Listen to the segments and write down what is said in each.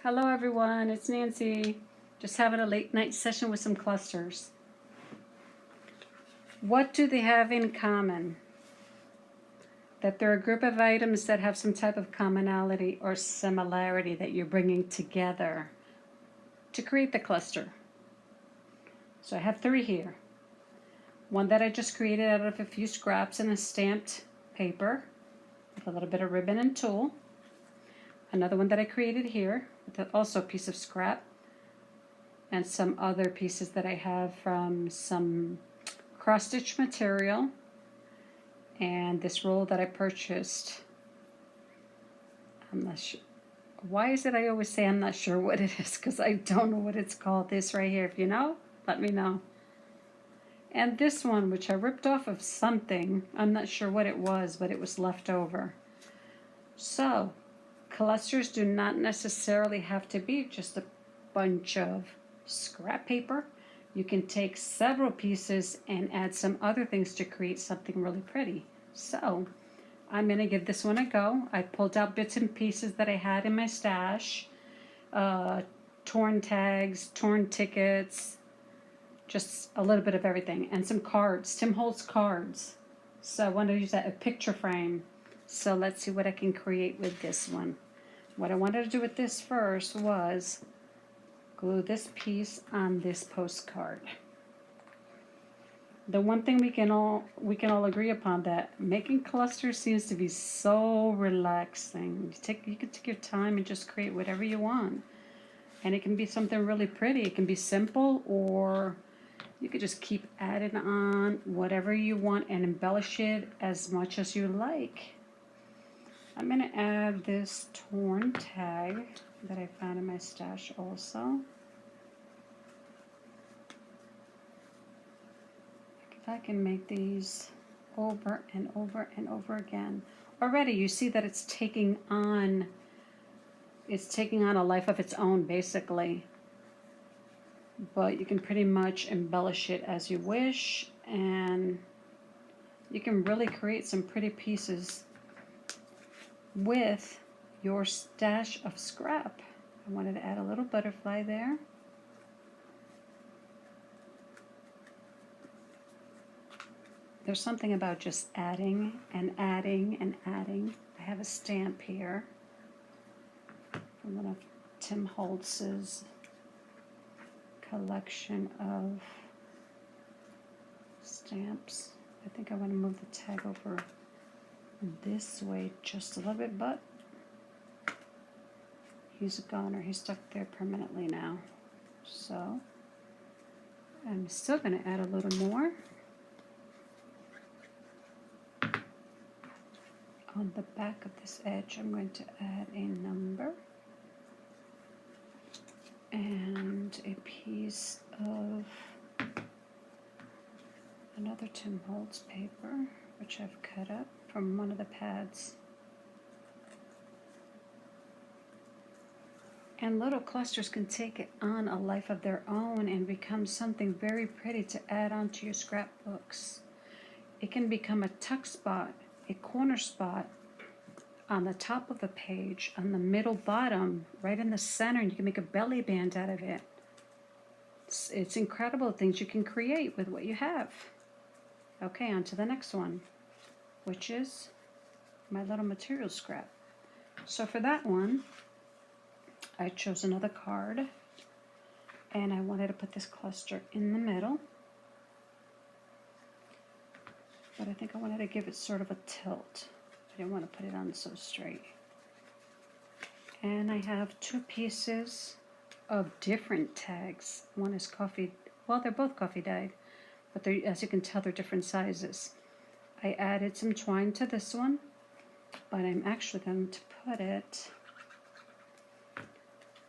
Hello everyone, it's Nancy. Just having a late night session with some clusters. What do they have in common? That they're a group of items that have some type of commonality or similarity that you're bringing together to create the cluster. So I have 3 here. One that I just created out of a few scraps and a stamped paper with a little bit of ribbon and tulle. Another one that I created here with also a piece of scrap and some other pieces that I have from some cross-stitch material and this roll that I purchased. I'm not sure. Why is it I always say I'm not sure what it is? Because I don't know what it's called. This right here. If you know, let me know. And this one, which I ripped off of something. I'm not sure what it was, but it was left over. So, clusters do not necessarily have to be just a bunch of scrap paper. You can take several pieces and add some other things to create something really pretty. So I'm going to give this one a go. I pulled out bits and pieces that I had in my stash, torn tags, torn tickets, just a little bit of everything, and some cards, Tim Holtz cards. So I want to use that a picture frame. So let's see what I can create with this one. What I wanted to do with this first was glue this piece on this postcard. The one thing we can all agree upon that making clusters seems to be so relaxing. You can take your time and just create whatever you want, and it can be something really pretty. It can be simple, or you could just keep adding on whatever you want and embellish it as much as you like. I'm going to add this torn tag that I found in my stash also. If I can make these over and over and over again. Already you see that it's taking on a life of its own basically. But you can pretty much embellish it as you wish, and you can really create some pretty pieces with your stash of scrap. I wanted to add a little butterfly there. There's something about just adding and adding and adding. I have a stamp here from one of Tim Holtz's collection of stamps. I think I want to move the tag over this way just a little bit, but he's a goner. He's stuck there permanently now. So I'm still going to add a little more. On the back of this edge, I'm going to add a number and a piece of another Tim Holtz paper, which I've cut up from one of the pads. And little clusters can take it on a life of their own and become something very pretty to add onto your scrapbooks. It can become a tuck spot, a corner spot on the top of the page, on the middle bottom, right in the center, and you can make a belly band out of it. It's incredible things you can create with what you have. Okay, on to the next one, which is my little material scrap. So for that one, I chose another card, and I wanted to put this cluster in the middle. But I think I wanted to give it sort of a tilt. I didn't want to put it on so straight. And I have 2 pieces of different tags. One is coffee, well, they're both coffee dyed, but as you can tell, they're different sizes. I added some twine to this one, but I'm actually going to put it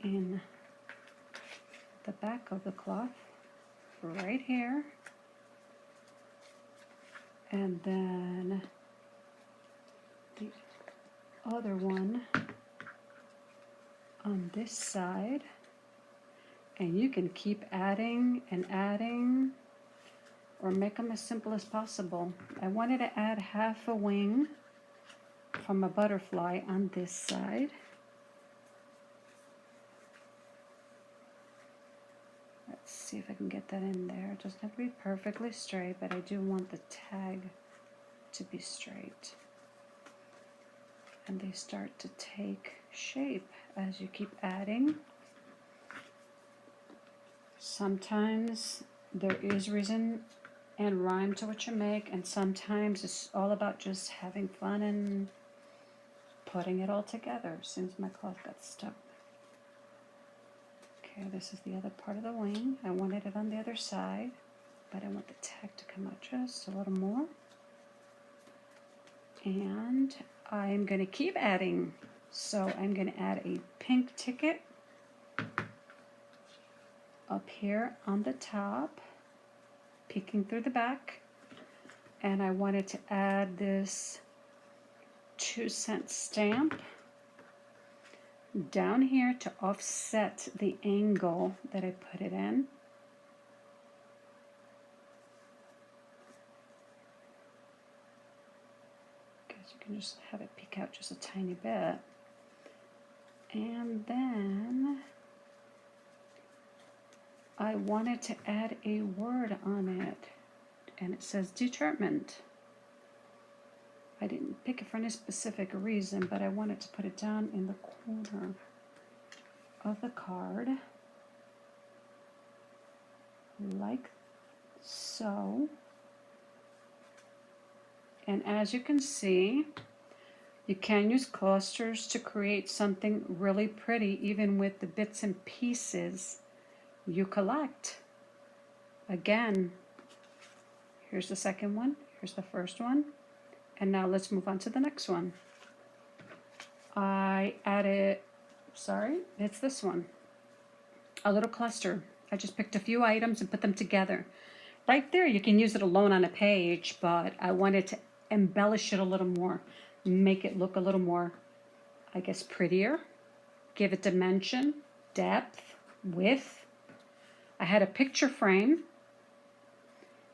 in the back of the cloth right here. And then the other one on this side, and you can keep adding and adding or make them as simple as possible. I wanted to add half a wing from a butterfly on this side, see if I can get that in there. It doesn't have to be perfectly straight, but I do want the tag to be straight. And they start to take shape as you keep adding. Sometimes there is reason and rhyme to what you make, and sometimes it's all about just having fun and putting it all together. As soon as my cloth got stuck. Okay, this is the other part of the wing. I wanted it on the other side, but I want the tag to come out just a little more. And I'm going to keep adding. So I'm going to add a pink ticket up here on the top, peeking through the back. And I wanted to add this 2-cent stamp down here to offset the angle that I put it in. Guess you can just have it peek out just a tiny bit. And then I wanted to add a word on it, and it says determined. I didn't pick it for any specific reason, but I wanted to put it down in the corner of the card, like so. And as you can see, you can use clusters to create something really pretty, even with the bits and pieces you collect. Again, here's the second one, here's the first one. And now let's move on to the next one. I added, it's this one, a little cluster. I just picked a few items and put them together. Right there, you can use it alone on a page, but I wanted to embellish it a little more, make it look a little more, I guess, prettier, give it dimension, depth, width. I had a picture frame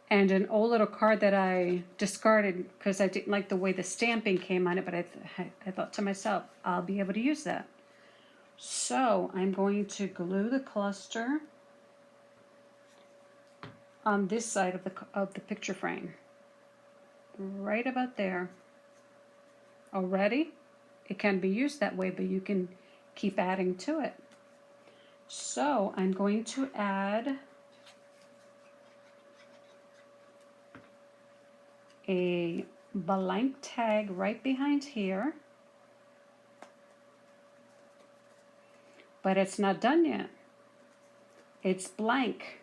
and an old little card that I discarded because I didn't like the way the stamping came on it, but I thought to myself, I'll be able to use that. So I'm going to glue the cluster on this side of the picture frame, right about there. Already, it can be used that way, but you can keep adding to it. So I'm going to add a blank tag right behind here, but it's not done yet. It's blank,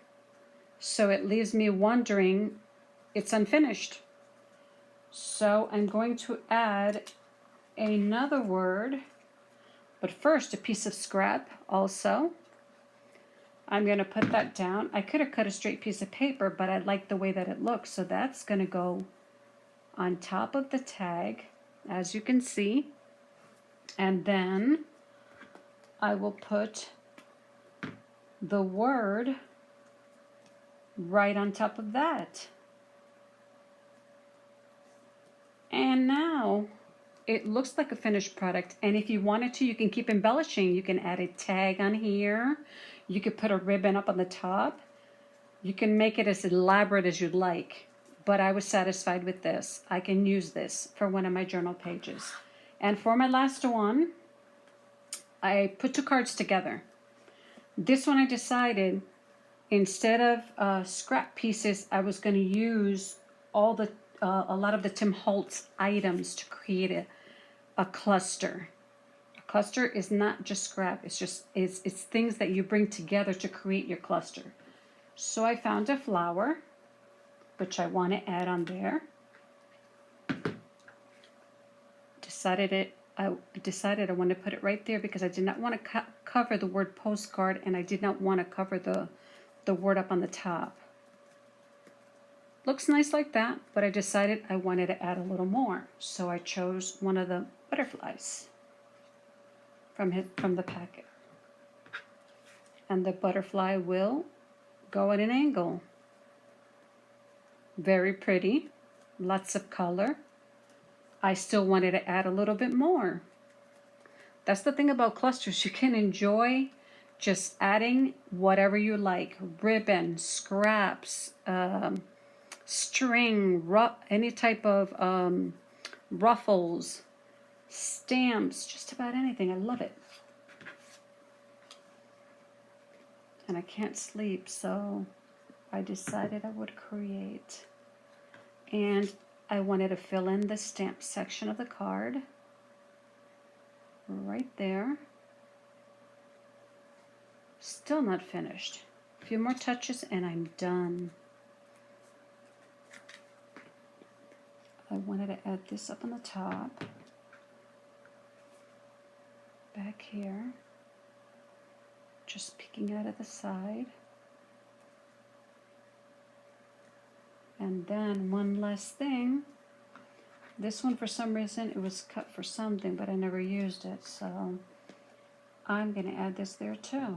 so it leaves me wondering it's unfinished. So I'm going to add another word, but first a piece of scrap also. I'm going to put that down. I could have cut a straight piece of paper, but I like the way that it looks, so that's going to go on top of the tag, as you can see. And then I will put the word right on top of that. And now it looks like a finished product. And if you wanted to, you can keep embellishing. You can add a tag on here. You could put a ribbon up on the top. You can make it as elaborate as you'd like. But I was satisfied with this. I can use this for one of my journal pages. And for my last one, I put 2 cards together. This one I decided, instead of scrap pieces, I was going to use all the a lot of the Tim Holtz items to create a cluster. A cluster is not just scrap. It's things that you bring together to create your cluster. So I found a flower, which I want to add on there. I decided I want to put it right there because I did not want to cover the word postcard, and I did not want to cover the word up on the top. Looks nice like that, but I decided I wanted to add a little more. So I chose one of the butterflies from the packet. And the butterfly will go at an angle. Very pretty, lots of color. I still wanted to add a little bit more. That's the thing about clusters. You can enjoy Just adding whatever you like, ribbon, scraps, string, any type of ruffles, stamps, just about anything. I love it. And I can't sleep, so I decided I would create. And I wanted to fill in the stamp section of the card right there. Still not finished. A few more touches and I'm done. I wanted to add this up on the top, back here, just peeking out of the side. And then one last thing. This one, for some reason, it was cut for something, but I never used it, so I'm going to add this there too.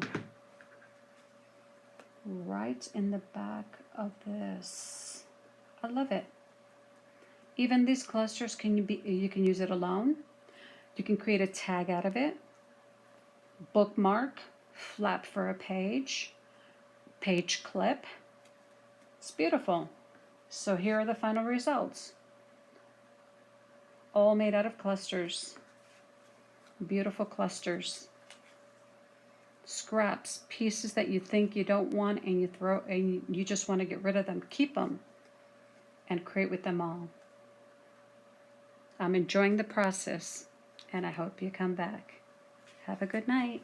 Right in the back of this. I love it. Even these clusters you can use it alone. You can create a tag out of it. Bookmark, flap for a page, page clip. It's beautiful. So here are the final results. All made out of clusters. Beautiful clusters. Scraps, pieces that you think you don't want and you just want to get rid of them. Keep them and create with them all. I'm enjoying the process and I hope you come back. Have a good night.